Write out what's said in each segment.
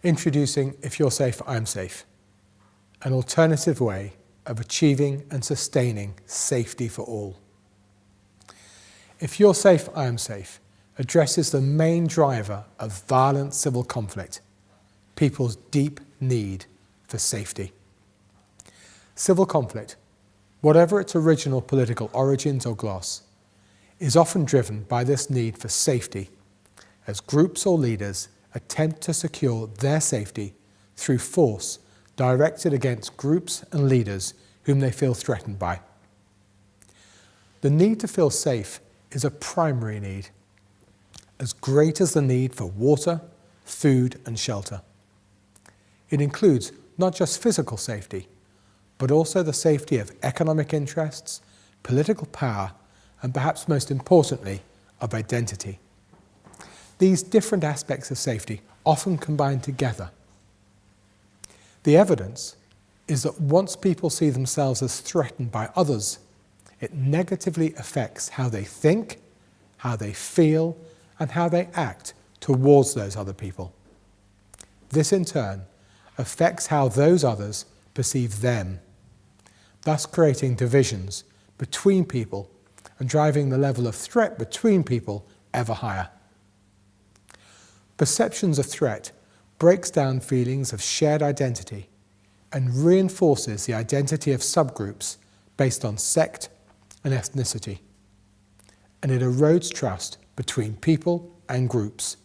Introducing If You're Safe, I'm Safe, an alternative way of achieving and sustaining safety for all. If You're Safe, I'm Safe addresses the main driver of violent civil conflict, people's deep need for safety. Civil conflict, whatever its original political origins or gloss, is often driven by this need for safety as groups or leaders attempt to secure their safety through force directed against groups and leaders whom they feel threatened by. The need to feel safe is a primary need, as great as the need for water, food and shelter. It includes not just physical safety, but also the safety of economic interests, political power, and perhaps most importantly, of identity. These different aspects of safety often combine together. The evidence is that once people see themselves as threatened by others, it negatively affects how they think, how they feel, and how they act towards those other people. This in turn affects how those others perceive them, thus creating divisions between people and driving the level of threat between people ever higher. Perceptions of threat breaks down feelings of shared identity and reinforces the identity of subgroups based on sect and ethnicity. And it erodes trust between people and groups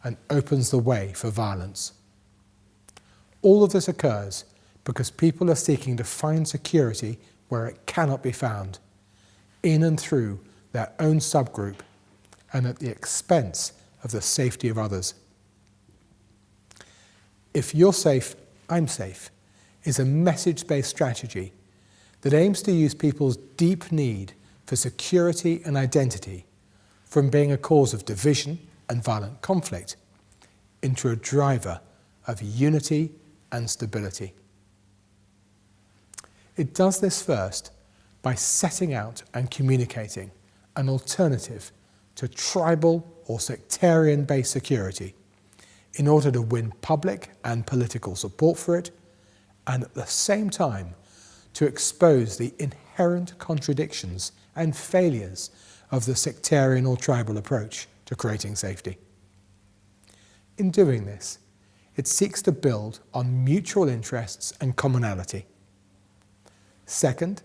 and opens the way for violence. All of this occurs because people are seeking to find security where it cannot be found, in and through their own subgroup and at the expense of the safety of others. If You're Safe, I'm Safe is a message-based strategy that aims to use people's deep need for security and identity from being a cause of division and violent conflict into a driver of unity and stability. It does this first by setting out and communicating an alternative to tribal or sectarian-based security in order to win public and political support for it, and at the same time to expose the inherent contradictions and failures of the sectarian or tribal approach to creating safety. In doing this, it seeks to build on mutual interests and commonality. Second,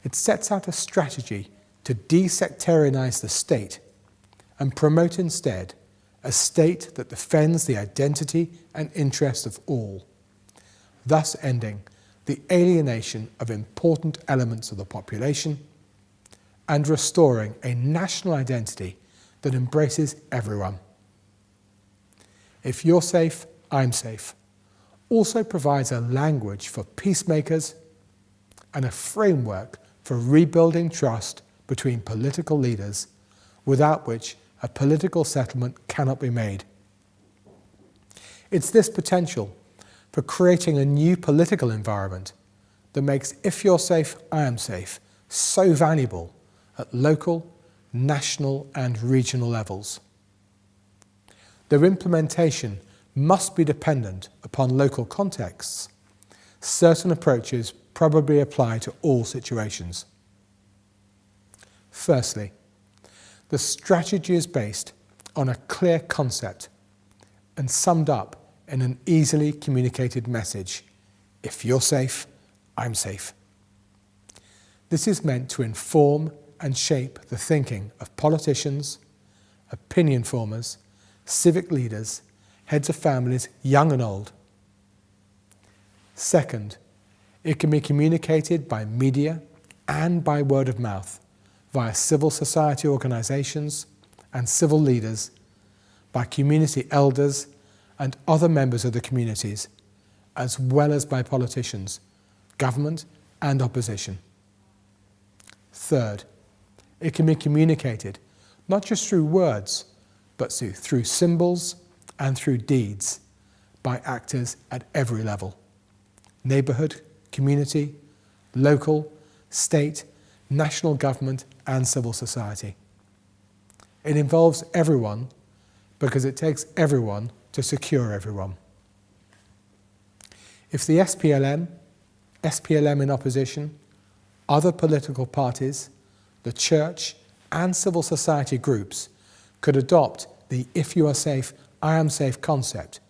it sets out a strategy to de-sectarianize the state and promote instead a state that defends the identity and interests of all, thus ending the alienation of important elements of the population and restoring a national identity that embraces everyone. If You're Safe, I'm Safe also provides a language for peacemakers and a framework for rebuilding trust between political leaders, without which a political settlement cannot be made. It's this potential for creating a new political environment that makes If You're Safe, I Am Safe so valuable at local, national and regional levels. Their implementation must be dependent upon local contexts. Certain approaches probably apply to all situations. Firstly, the strategy is based on a clear concept and summed up in an easily communicated message. If you're safe, I'm safe. This is meant to inform and shape the thinking of politicians, opinion formers, civic leaders, heads of families, young and old. Second, it can be communicated by media and by word of mouth, via civil society organisations and civil leaders, by community elders and other members of the communities, as well as by politicians, government and opposition. Third, it can be communicated not just through words, but through symbols and through deeds by actors at every level: neighbourhood, community, local, state, national government and civil society. It involves everyone because it takes everyone to secure everyone. If the SPLM in opposition, other political parties, the church and civil society groups could adopt the "if you are safe, I am safe" concept,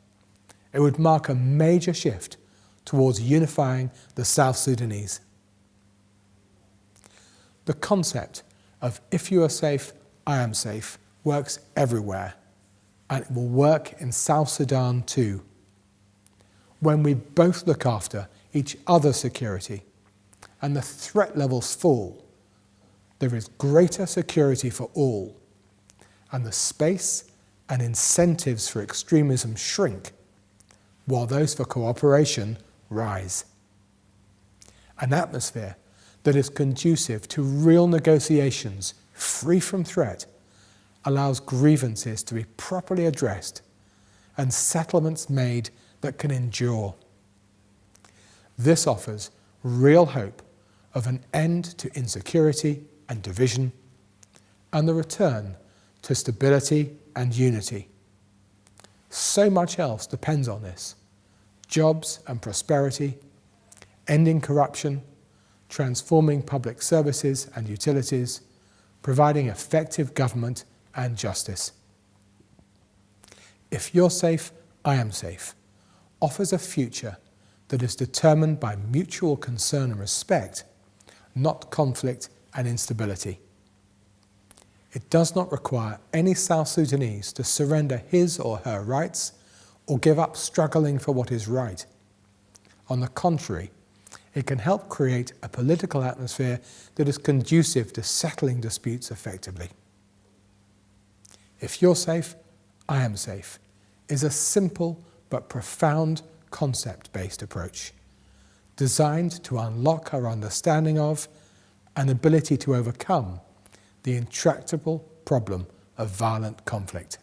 it would mark a major shift towards unifying the South Sudanese. The concept of "if you are safe, I am safe" works everywhere, and it will work in South Sudan too. When we both look after each other's security and the threat levels fall, there is greater security for all, and the space and incentives for extremism shrink, while those for cooperation rise. An atmosphere that is conducive to real negotiations free from threat allows grievances to be properly addressed and settlements made that can endure. This offers real hope of an end to insecurity and division, and the return to stability and unity. So much else depends on this: jobs and prosperity, ending corruption, transforming public services and utilities, providing effective government and justice. "If you're safe, I am safe" offers a future that is determined by mutual concern and respect, not conflict and instability. It does not require any South Sudanese to surrender his or her rights or give up struggling for what is right. On the contrary, it can help create a political atmosphere that is conducive to settling disputes effectively. "If you're safe, I am safe" is a simple but profound concept-based approach, designed to unlock our understanding of and ability to overcome the intractable problem of violent conflict.